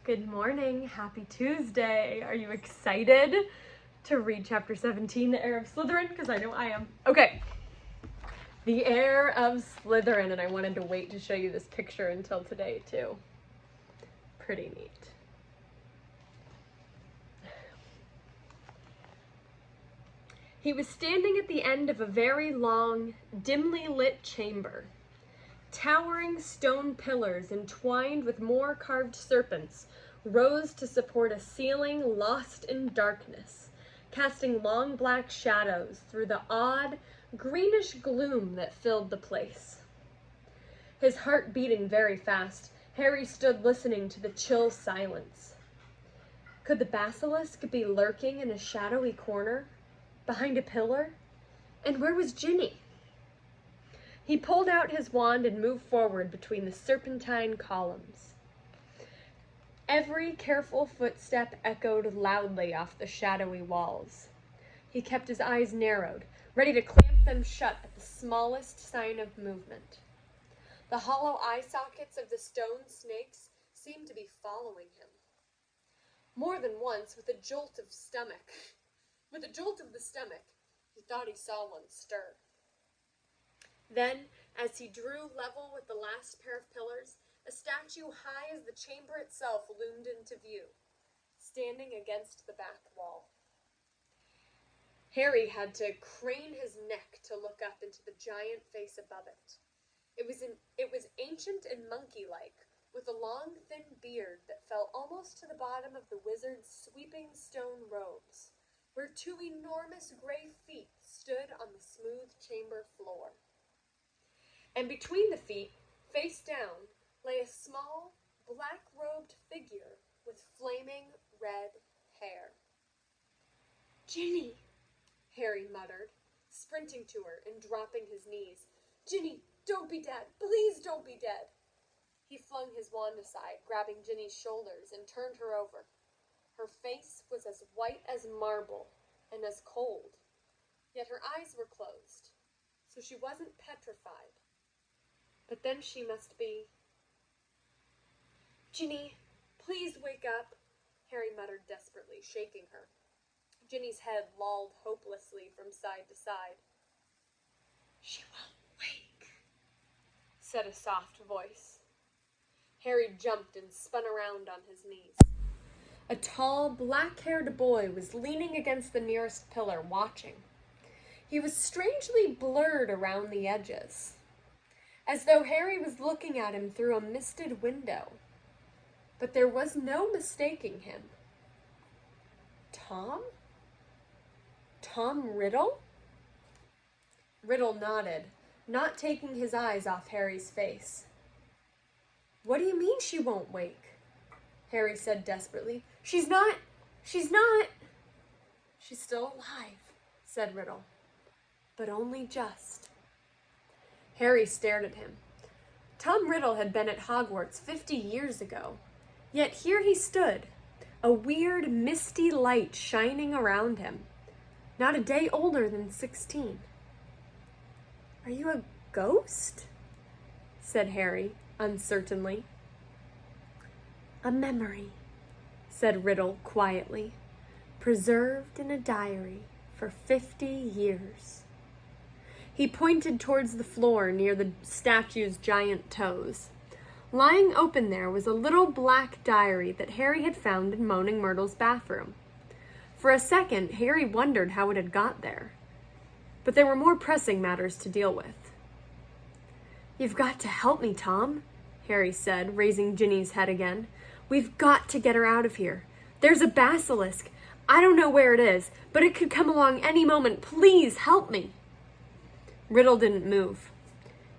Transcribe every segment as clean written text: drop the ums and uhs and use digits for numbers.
Good morning. Happy Tuesday. Are you excited to read chapter 17, The Heir of Slytherin? Because I know I am. Okay. The Heir of Slytherin, and I wanted to wait to show you this picture until today, too. Pretty neat. He was standing at the end of a very long, dimly lit chamber. Towering stone pillars entwined with more carved serpents rose to support a ceiling lost in darkness, casting long black shadows through the odd, greenish gloom that filled the place. His heart beating very fast, Harry stood listening to the chill silence. Could the basilisk be lurking in a shadowy corner, behind a pillar? And where was Ginny? He pulled out his wand and moved forward between the serpentine columns. Every careful footstep echoed loudly off the shadowy walls. He kept his eyes narrowed, ready to clamp them shut at the smallest sign of movement. The hollow eye sockets of the stone snakes seemed to be following him. More than once, with a jolt of the stomach, he thought he saw one stir. Then, as he drew level with the last pair of pillars, a statue high as the chamber itself loomed into view, standing against the back wall. Harry had to crane his neck to look up into the giant face above it. It was ancient and monkey-like, with a long, thin beard that fell almost to the bottom of the wizard's sweeping stone robes, where two enormous gray feet stood on the smooth chamber floor. And between the feet, face down, lay a small, black-robed figure with flaming red hair. "Ginny," Harry muttered, sprinting to her and dropping his knees. "Ginny, don't be dead. Please don't be dead." He flung his wand aside, grabbing Ginny's shoulders, and turned her over. Her face was as white as marble and as cold, yet her eyes were closed, so she wasn't petrified. But then she must be. "Ginny, please wake up," Harry muttered desperately, shaking her. Ginny's head lolled hopelessly from side to side. "She won't wake," said a soft voice. Harry jumped and spun around on his knees. A tall, black-haired boy was leaning against the nearest pillar, watching. He was strangely blurred around the edges, as though Harry was looking at him through a misted window. But there was no mistaking him. Tom? Tom Riddle? Riddle nodded, not taking his eyes off Harry's face. "What do you mean she won't wake?" Harry said desperately. She's not. She's still alive," said Riddle. "But only just." Harry stared at him. Tom Riddle had been at Hogwarts 50 years ago, yet here he stood, a weird, misty light shining around him, not a day older than 16. "Are you a ghost?" said Harry, uncertainly. "A memory," said Riddle quietly, "preserved in a diary for 50 years. He pointed towards the floor near the statue's giant toes. Lying open there was a little black diary that Harry had found in Moaning Myrtle's bathroom. For a second, Harry wondered how it had got there. But there were more pressing matters to deal with. "You've got to help me, Tom," Harry said, raising Ginny's head again. "We've got to get her out of here. There's a basilisk. I don't know where it is, but it could come along any moment. Please help me." Riddle didn't move.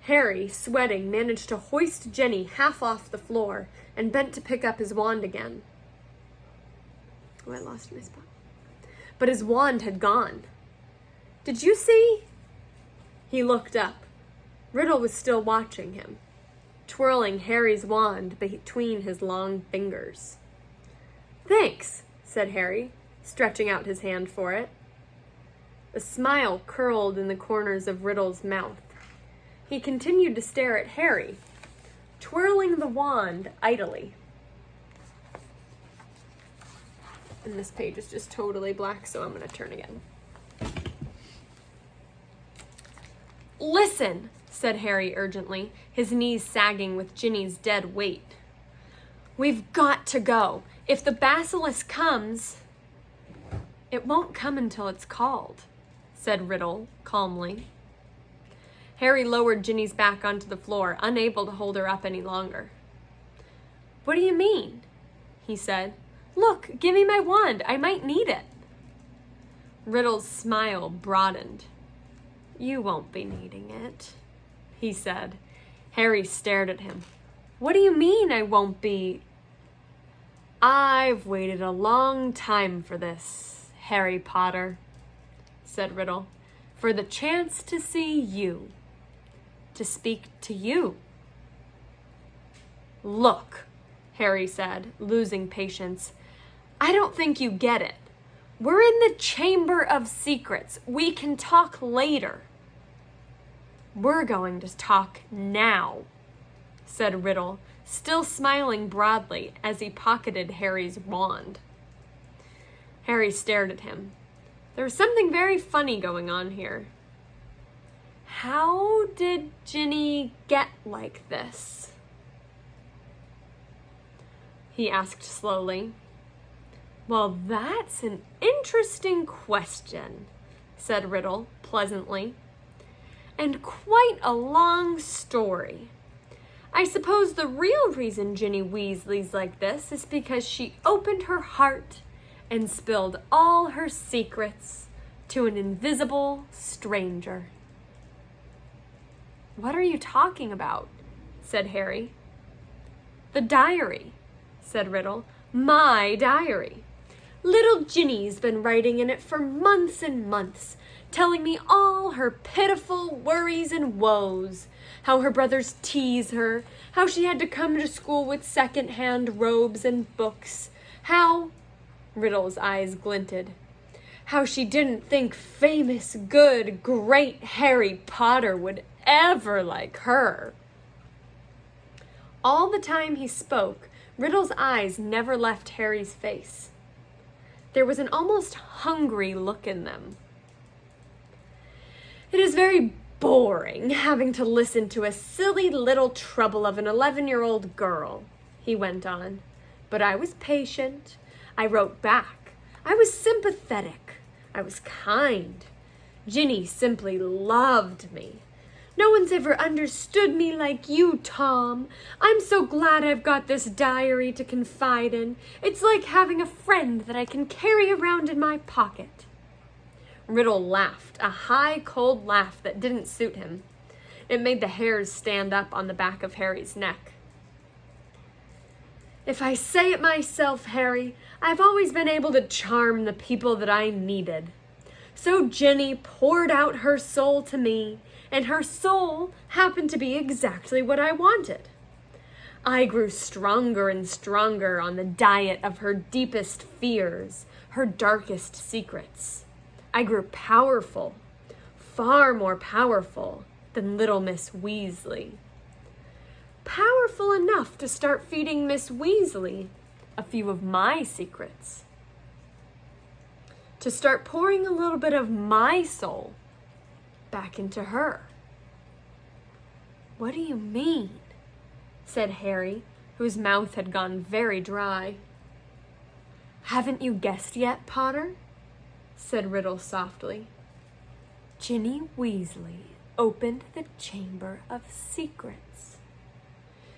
Harry, sweating, managed to hoist Ginny half off the floor and bent to pick up his wand again. Oh, I lost my spot. But his wand had gone. "Did you see?" He looked up. Riddle was still watching him, twirling Harry's wand between his long fingers. "Thanks," said Harry, stretching out his hand for it. A smile curled in the corners of Riddle's mouth. He continued to stare at Harry, twirling the wand idly. And this page is just totally black, so I'm going to turn again. "Listen," said Harry urgently, his knees sagging with Ginny's dead weight. "We've got to go. If the basilisk comes..." "It won't come until it's called," said Riddle calmly. Harry lowered Ginny's back onto the floor, unable to hold her up any longer. "What do you mean?" he said. "Look, give me my wand. I might need it." Riddle's smile broadened. "You won't be needing it," he said. Harry stared at him. "What do you mean I won't be?" "I've waited a long time for this, Harry Potter," said Riddle. "For the chance to see you. To speak to you." "Look," Harry said, losing patience. "I don't think you get it. We're in the Chamber of Secrets. We can talk later." "We're going to talk now," said Riddle, still smiling broadly as he pocketed Harry's wand. Harry stared at him. There was something very funny going on here. How did Ginny get like this? He asked slowly. "Well, that's an interesting question," said Riddle pleasantly. "And quite a long story. I suppose the real reason Ginny Weasley's like this is because she opened her heart and spilled all her secrets to an invisible stranger." "What are you talking about?" said Harry. "The diary," said Riddle. "My diary. Little Ginny's been writing in it for months and months, telling me all her pitiful worries and woes, how her brothers tease her, how she had to come to school with second-hand robes and books, how..." Riddle's eyes glinted. "How she didn't think famous, good, great Harry Potter would ever like her." All the time he spoke, Riddle's eyes never left Harry's face. There was an almost hungry look in them. "It is very boring having to listen to a silly little trouble of an 11-year-old girl," he went on. "But I was patient. I wrote back. I was sympathetic. I was kind. Ginny simply loved me. No one's ever understood me like you, Tom. I'm so glad I've got this diary to confide in. It's like having a friend that I can carry around in my pocket." Riddle laughed, a high, cold laugh that didn't suit him. It made the hairs stand up on the back of Harry's neck. "If I say it myself, Harry, I've always been able to charm the people that I needed. So Ginny poured out her soul to me, and her soul happened to be exactly what I wanted. I grew stronger and stronger on the diet of her deepest fears, her darkest secrets. I grew powerful, far more powerful than little Miss Weasley. Powerful enough to start feeding Miss Weasley a few of my secrets. To start pouring a little bit of my soul back into her." "What do you mean?" said Harry, whose mouth had gone very dry. "Haven't you guessed yet, Potter?" said Riddle softly. "Ginny Weasley opened the Chamber of Secrets.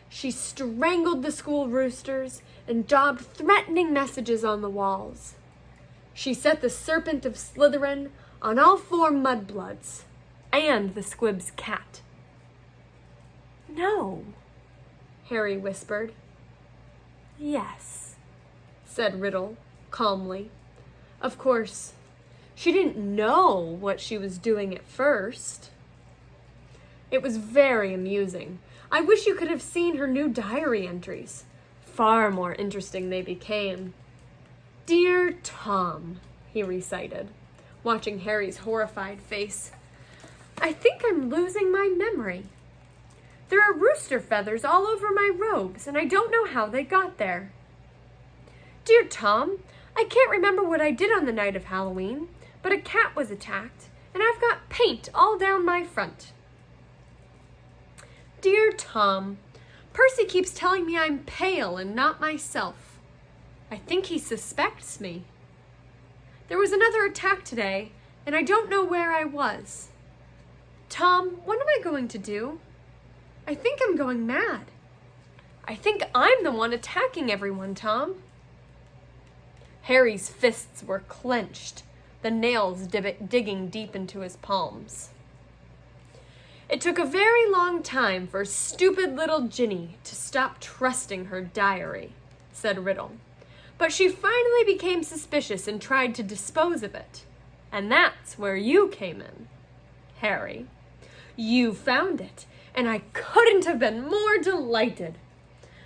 She strangled the school roosters and daubed threatening messages on the walls. She set the Serpent of Slytherin on all 4 mudbloods and the Squib's cat." "No," Harry whispered. "Yes," said Riddle calmly. Of course, she didn't know what she was doing at first. It was very amusing. I wish you could have seen her new diary entries. Far more interesting they became. "Dear Tom," he recited, watching Harry's horrified face. "I think I'm losing my memory. There are rooster feathers all over my robes, and I don't know how they got there. Dear Tom, I can't remember what I did on the night of Halloween, but a cat was attacked, and I've got paint all down my front. Dear Tom, Percy keeps telling me I'm pale and not myself. I think he suspects me. There was another attack today, and I don't know where I was. Tom, what am I going to do? I think I'm going mad. I think I'm the one attacking everyone, Tom. Harry's fists were clenched, the nails digging deep into his palms. It took a very long time for stupid little Ginny to stop trusting her diary, said Riddle. But she finally became suspicious and tried to dispose of it. And that's where you came in, Harry. You found it, and I couldn't have been more delighted.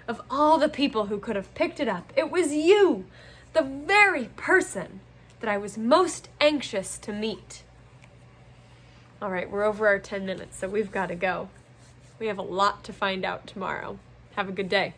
Of all the people who could have picked it up, it was you, the very person that I was most anxious to meet. All right, we're over our 10 minutes, so we've got to go. We have a lot to find out tomorrow. Have a good day.